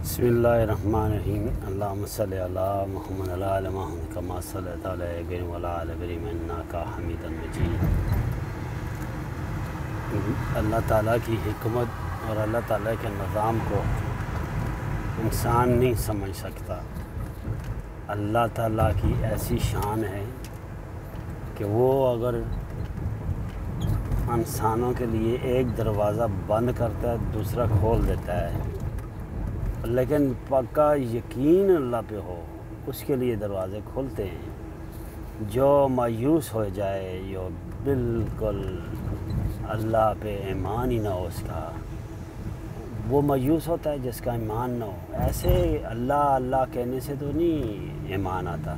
بسم اللہ الرحمن الرحیم اللہم صلی علی محمد علی محمد کما صلیت علی ابراہیم وعلی آل ابراہیم انک حمید مجید۔ اللہ تعالیٰ کی حکمت اور اللہ تعالیٰ کے نظام کو انسان نہیں سمجھ سکتا۔ اللہ تعالیٰ کی ایسی شان ہے کہ وہ اگر انسانوں کے لیے ایک دروازہ بند کرتا ہے دوسرا کھول دیتا ہے، لیکن پکا یقین اللہ پہ ہو اس کے لیے دروازے کھولتے ہیں۔ جو مایوس ہو جائے، جو بالکل اللہ پہ ایمان ہی نہ ہو اس کا، وہ مایوس ہوتا ہے جس کا ایمان نہ ہو۔ ایسے اللہ اللہ کہنے سے تو نہیں ایمان آتا،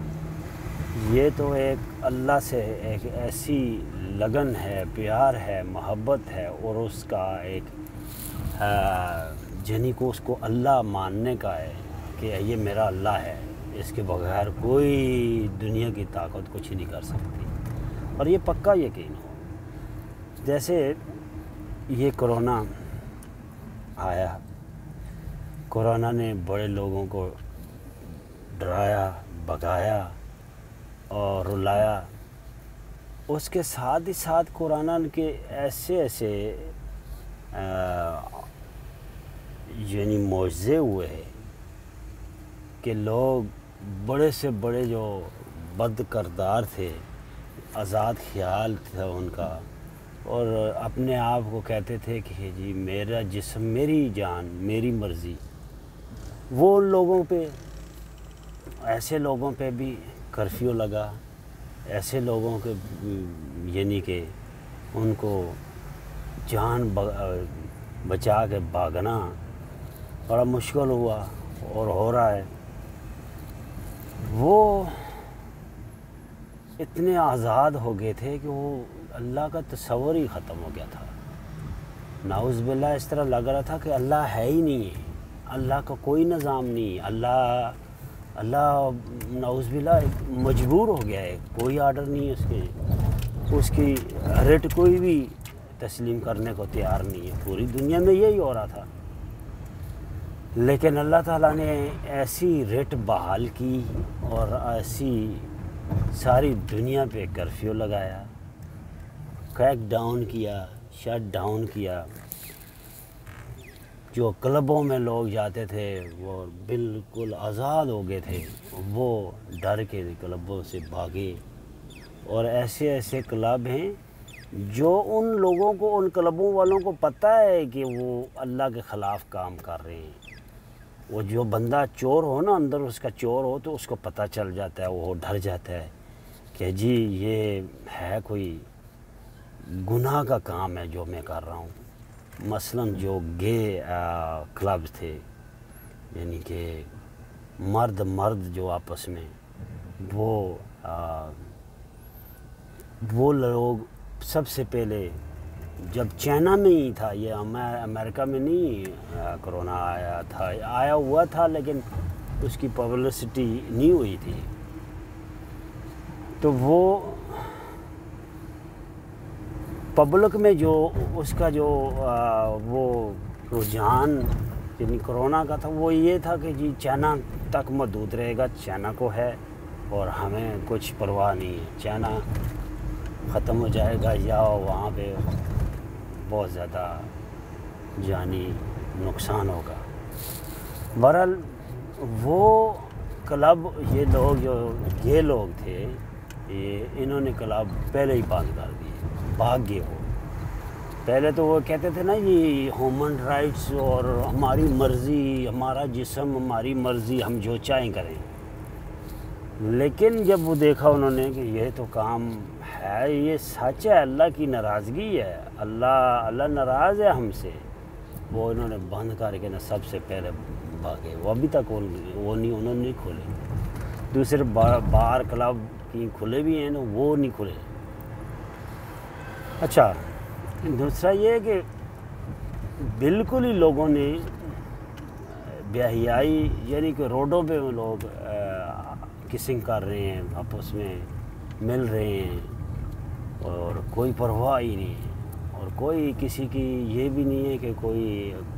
یہ تو ایک اللہ سے ایک ایسی لگن ہے، پیار ہے، محبت ہے، اور اس کا ایک جنی کو اس کو اللہ ماننے کا ہے کہ یہ میرا اللہ ہے، اس کے بغیر کوئی دنیا کی طاقت کچھ نہیں کر سکتی، اور یہ پکا یقین ہو۔ جیسے یہ کرونا آیا، کرونا نے بڑے لوگوں کو ڈرایا، بھگایا اور رلایا۔ اس کے ساتھ ہی ساتھ کرونا کے ایسے یعنی معجزے ہوئے ہیں کہ لوگ بڑے سے بڑے جو بد کردار تھے، آزاد خیال تھا ان کا، اور اپنے آپ کو کہتے تھے کہ جی میرا جسم میری جان میری مرضی، وہ لوگوں پہ، ایسے لوگوں پہ بھی کرفیو لگا۔ ایسے لوگوں کے یعنی کہ ان کو جان بچا کے بھاگنا بڑا مشکل ہوا اور ہو رہا ہے۔ وہ اتنے آزاد ہو گئے تھے کہ وہ اللہ کا تصور ہی ختم ہو گیا تھا۔ نعوذ باللہ اس طرح لگ رہا تھا کہ اللہ ہے ہی نہیں ہے، اللہ کا کوئی نظام نہیں، اللہ نعوذ باللہ مجبور ہو گیا ہے، کوئی آرڈر نہیں ہے اس کی رٹ کوئی بھی تسلیم کرنے کو تیار نہیں ہے۔ پوری دنیا میں یہی ہو رہا تھا، لیکن اللہ تعالیٰ نے ایسی رٹ بحال کی اور ایسی ساری دنیا پہ کرفیو لگایا، کریک ڈاؤن کیا، شٹ ڈاؤن کیا۔ جو کلبوں میں لوگ جاتے تھے وہ بالکل آزاد ہو گئے تھے، وہ ڈر کے کلبوں سے بھاگے۔ اور ایسے کلب ہیں جو ان لوگوں کو، ان کلبوں والوں کو پتہ ہے کہ وہ اللہ کے خلاف کام کر رہے ہیں۔ وہ جو بندہ چور ہو نا، اندر اس کا چور ہو تو اس کو پتہ چل جاتا ہے، وہ ڈر جاتا ہے کہ جی یہ ہے کوئی گناہ کا کام ہے جو میں کر رہا ہوں۔ مثلاً جو گے کلبز تھے، یعنی کہ مرد جو آپس میں، وہ لوگ سب سے پہلے جب چائنا میں ہی تھا، یہ امریکہ میں نہیں کرونا آیا تھا، آیا ہوا تھا لیکن اس کی پبلسٹی نہیں ہوئی تھی، تو وہ پبلک میں جو اس کا جو وہ رجحان یعنی کرونا کا تھا، وہ یہ تھا کہ جی چائنا تک محدود رہے گا، چائنا کو ہے اور ہمیں کچھ پرواہ نہیں ہے، چائنا ختم ہو جائے گا یا وہاں پہ بہت زیادہ جانی نقصان ہوگا۔ بہرحال وہ کلب، یہ لوگ جو یہ لوگ تھے، انہوں نے کلب پہلے ہی بند کر دیے، بھاگ گئے وہ۔ پہلے تو وہ کہتے تھے نا یہ ہیومن رائٹس اور ہماری مرضی، ہمارا جسم ہماری مرضی، ہم جو چاہیں کریں، لیکن جب وہ دیکھا انہوں نے کہ یہ تو کام ہے، یہ سچ ہے، اللہ کی ناراضگی ہے، اللہ ناراض ہے ہم سے، وہ انہوں نے بند کر کے نا سب سے پہلے بھاگے۔ وہ ابھی تک انہوں نے کھولے، دوسرے بار کلب کی کھلے بھی ہیں نا، وہ نہیں کھلے۔ اچھا، دوسرا یہ ہے کہ بالکل ہی لوگوں نے بے حیائی، یعنی کہ روڈوں پہ لوگ کسنگ کر رہے ہیں، آپس میں مل رہے ہیں اور کوئی پرواہ ہی نہیں ہے، اور کوئی کسی کی یہ بھی نہیں ہے کہ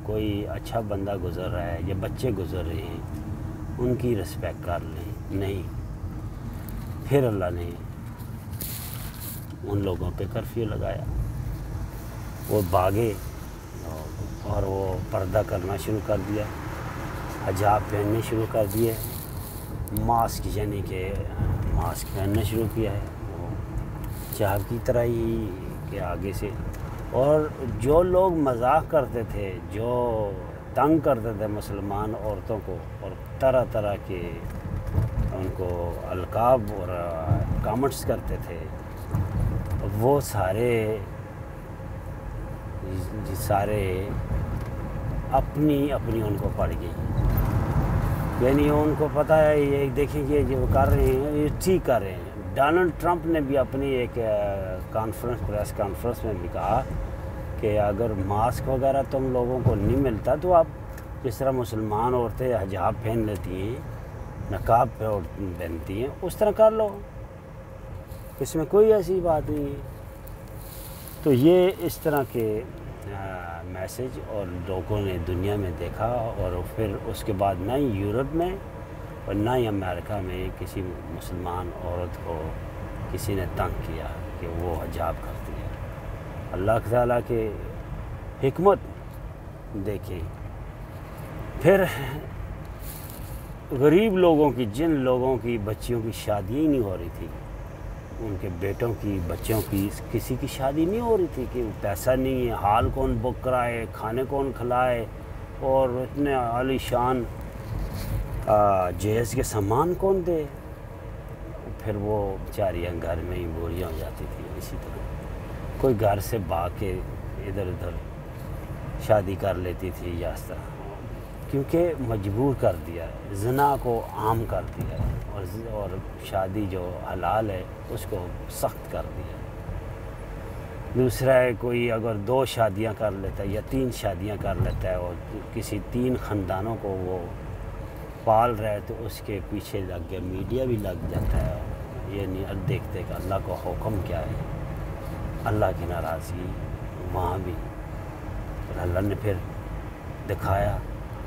کوئی اچھا بندہ گزر رہا ہے یا بچے گزر رہے ہیں ان کی رسپیکٹ کر لیں، نہیں۔ پھر اللہ نے ان لوگوں پہ کرفیو لگایا، وہ بھاگے اور وہ پردہ کرنا شروع کر دیا، حجاب پہننے شروع کر دیے، ماسک یعنی کہ ماسک پہننا شروع کیا ہے وہ چاہ کی طرح ہی کہ آگے سے۔ اور جو لوگ مذاق کرتے تھے، جو تنگ کرتے تھے مسلمان عورتوں کو اور طرح طرح کے ان کو القاب اور کامنٹس کرتے تھے، وہ سارے اپنی ان کو پڑ گئی۔ یعنی ان کو پتہ ہے یہ دیکھیں کہ جو کر رہے ہیں یہ ٹھیک کر رہے ہیں۔ ڈونلڈ ٹرمپ نے بھی اپنی ایک پریس کانفرنس میں بھی کہا کہ اگر ماسک وغیرہ تم لوگوں کو نہیں ملتا تو آپ جس طرح مسلمان عورتیں حجاب پہن لیتی ہیں، نقاب پہنتی ہیں، اس طرح کر لو، اس میں کوئی ایسی بات نہیں ہے۔ تو یہ اس طرح کے میسج اور لوگوں نے دنیا میں دیکھا، اور پھر اس کے بعد نہ ہی یورپ میں اور نہ ہی امریکہ میں کسی مسلمان عورت کو کسی نے تنگ کیا کہ وہ حجاب کرتی ہے۔ اللہ تعالیٰ کے حکمت دیکھیں۔ پھر غریب لوگوں کی، جن لوگوں کی بچیوں کی شادی ہی نہیں ہو رہی تھی، ان کے بیٹوں کی، بچوں کی، کسی کی شادی نہیں ہو رہی تھی کہ پیسہ نہیں ہے، ہال کون بک کرائے، کھانے کون کھلائے، اور اتنے عالی شان جہیز کے سامان کون دے، پھر وہ بیچاریاں گھر میں ہی بوریاں ہو جاتی تھی۔ اسی طرح کوئی گھر سے بھاگ کے ادھر ادھر شادی کر لیتی تھی یا اس طرح، کیونکہ مجبور کر دیا ہے، زنا کو عام کر دیا ہے، اور شادی جو حلال ہے اس کو سخت کر دیا ہے۔ دوسرا ہے کوئی اگر 2 شادیاں کر لیتا ہے یا 3 شادیاں کر لیتا ہے اور کسی 3 خاندانوں کو وہ پال رہا ہے تو اس کے پیچھے لگ گیا، میڈیا بھی لگ جاتا ہے، یہ نہیں دیکھتے کہ اللہ کا حکم کیا ہے، اللہ کی ناراضگی وہاں بھی۔ اور اللہ نے پھر دکھایا،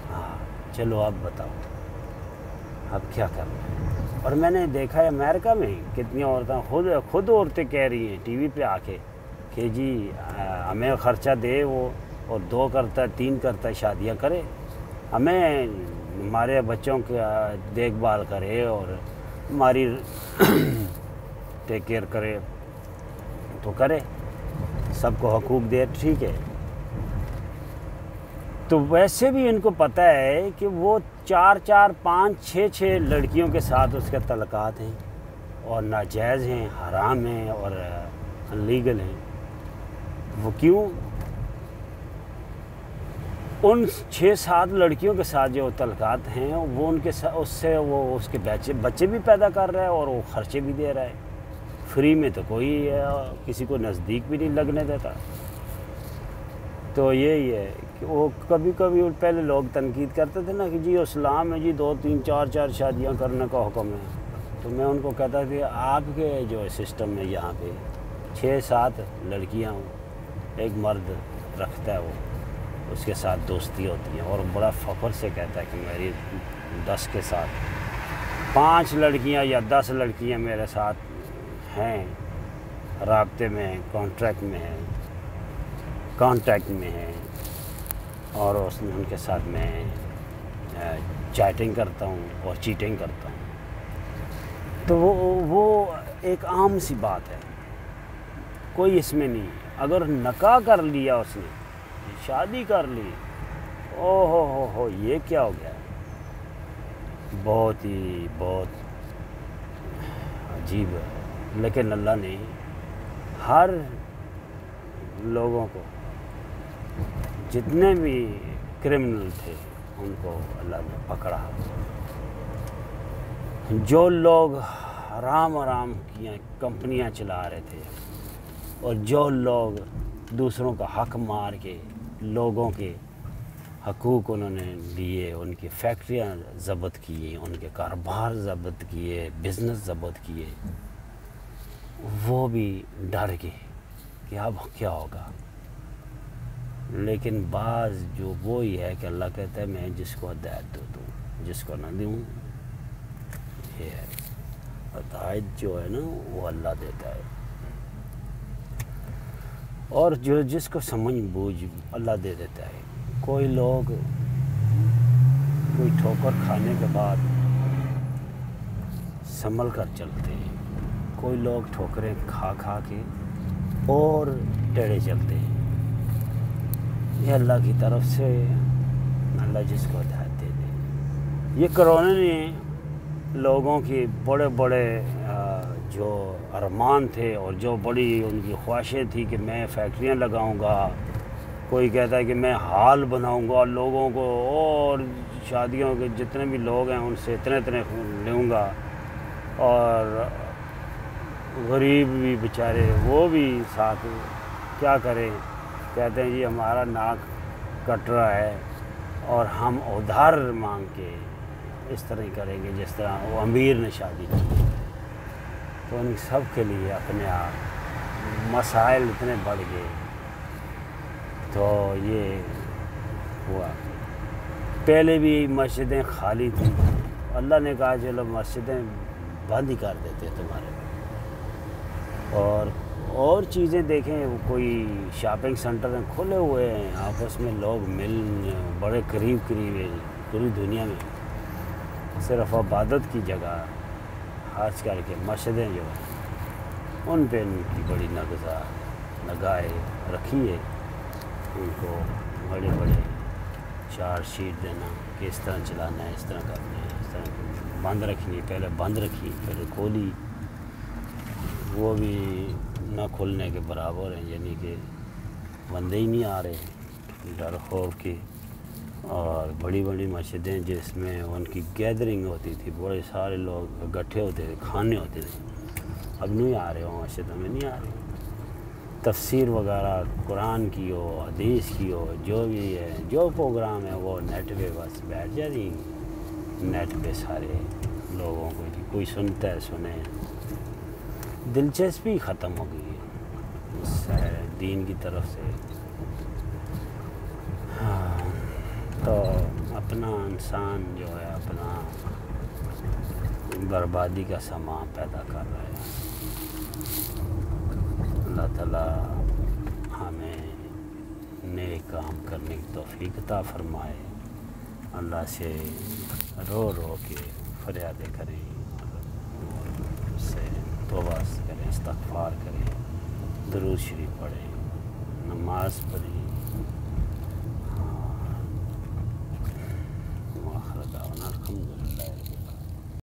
ہاں چلو اب بتاؤ اب کیا کرنا ہے۔ اور میں نے دیکھا ہے امریکہ میں کتنی عورتیں خود عورتیں کہہ رہی ہیں ٹی وی پہ آ کے کہ جی ہمیں خرچہ دے وہ، اور 2 کرتا ہے 3 کرتا ہے شادیاں کرے، ہمیں ہمارے بچوں کا دیکھ بھال کرے اور ہماری ٹیک کیئر کرے تو کرے، سب کو حقوق دے، ٹھیک ہے۔ تو ویسے بھی ان کو پتہ ہے کہ وہ 4 5 6 لڑکیوں کے ساتھ اس کے تعلقات ہیں اور ناجائز ہیں، حرام ہیں اور انلیگل ہیں۔ وہ کیوں؟ ان 6 7 لڑکیوں کے ساتھ جو تعلقات ہیں وہ ان کے ساتھ، اس سے وہ اس کے بچے بھی پیدا کر رہا ہے اور وہ خرچے بھی دے رہا ہے، فری میں تو کوئی کسی کو نزدیک بھی نہیں لگنے دیتا۔ تو یہی ہے کہ وہ کبھی پہلے لوگ تنقید کرتے تھے نا کہ جی اسلام میں جی 2 3 4 شادیاں کرنے کا حکم ہے، تو میں ان کو کہتا تھا کہ آپ کے جو سسٹم ہے یہاں پہ 6 7 لڑکیاں ایک مرد رکھتا ہے، وہ اس کے ساتھ دوستی ہوتی ہے اور بڑا فخر سے کہتا ہے کہ میری 10 کے ساتھ 5 لڑکیاں یا 10 لڑکیاں میرے ساتھ ہیں، رابطے میں ہیں، کانٹیکٹ میں ہیں، اور ان کے ساتھ میں چیٹنگ کرتا ہوں اور چیٹنگ کرتا ہوں۔ تو وہ ایک عام سی بات ہے، کوئی اس میں نہیں۔ اگر نکاح کر لیا اس نے، شادی کر لی، ہو یہ کیا ہو گیا؟ بہت عجیب ہے۔ لیکن اللہ نے ہر لوگوں کو، جتنے بھی کرمنل تھے ان کو اللہ نے پکڑا۔ جو لوگ حرام کی کمپنیاں چلا رہے تھے اور جو لوگ دوسروں کا حق مار کے لوگوں کے حقوق انہوں نے لیے، ان کی فیکٹریاں ضبط کیے، ان کے کاروبار ضبط کیے، بزنس ضبط کیے، وہ بھی ڈر گئے کہ اب کیا ہوگا۔ لیکن بعض جو وہی ہے کہ اللہ کہتا ہے میں جس کو ہدایت دوں جس کو نہ دوں. یہ ہے ہدایت جو ہے نا وہ اللہ دیتا ہے، اور جو جس کو سمجھ بوجھ اللہ دے دیتا ہے. کوئی لوگ کوئی ٹھوکر کھانے کے بعد سنبھل کر چلتے ہیں، کوئی لوگ ٹھوکریں کھا کھا کے اور ٹیڑھے چلتے ہیں. یہ اللہ کی طرف سے اللہ جس کو ہدایت دے دے. یہ کرونا نے لوگوں کی بڑے بڑے جو ارمان تھے اور جو بڑی ان کی خواہشیں تھی کہ میں فیکٹریاں لگاؤں گا، کوئی کہتا ہے کہ میں ہال بناؤں گا لوگوں کو، اور شادیوں کے جتنے بھی لوگ ہیں ان سے اتنے لوں گا، اور غریب بھی بیچارے وہ بھی ساتھ کیا کریں، کہتے ہیں جی ہمارا ناک کٹ رہا ہے اور ہم ادھار مانگ کے اس طرح ہی کریں گے جس طرح وہ امیر نے شادی کی. تو ان سب کے لیے اپنے آپ مسائل اتنے بڑھ گئے. تو یہ ہوا. پہلے بھی مسجدیں خالی تھیں، اللہ نے کہا چلو مسجدیں بند ہی کر دیتے تمہارے. اور چیزیں دیکھیں، کوئی شاپنگ سینٹر کھلے ہوئے ہیں، آپس میں لوگ مل بڑے قریب ہیں پوری دنیا میں. صرف عبادت کی جگہ خاص کر کے مسجدیں جو ہیں ان پہ ان کی بڑی نگاہ رکھی ہے. ان کو بڑے چار شیٹ دینا کہ اس طرح چلانا ہے، اس طرح کرنا ہے، اس طرح بند رکھنی، پہلے بند رکھی پھر کھولی. وہ بھی نہ کھلنے کے برابر ہیں، یعنی کہ بندے ہی نہیں آ رہے ڈر خوف کی. اور بڑی مسجدیں جس میں ان کی گیدرنگ ہوتی تھی، بڑے سارے لوگ اکٹھے ہوتے تھے، کھانے ہوتے تھے، اب نہیں آ رہے ہوں، مسجدوں میں نہیں آ رہے. تفسیر وغیرہ قرآن کی ہو، حدیث کی ہو، جو بھی ہے جو پروگرام ہے وہ نیٹ پہ بس بیٹھ جاتی. نیٹ پہ سارے لوگوں کو کوئی سنتا ہے سنے. دلچسپی ختم ہو گئی ہے دین کی طرف سے. تو اپنا انسان جو ہے اپنا بربادی کا سامان پیدا کر رہا ہے. اللہ تعالیٰ ہمیں نیک کام کرنے کی توفیق عطا فرمائے. اللہ سے رو کے فریادیں کریں، اس سے توبہ کریں، استغفار کریں، درود شریف پڑھیں، نماز پڑھیں. وآخر دعوانا الحمدللہ.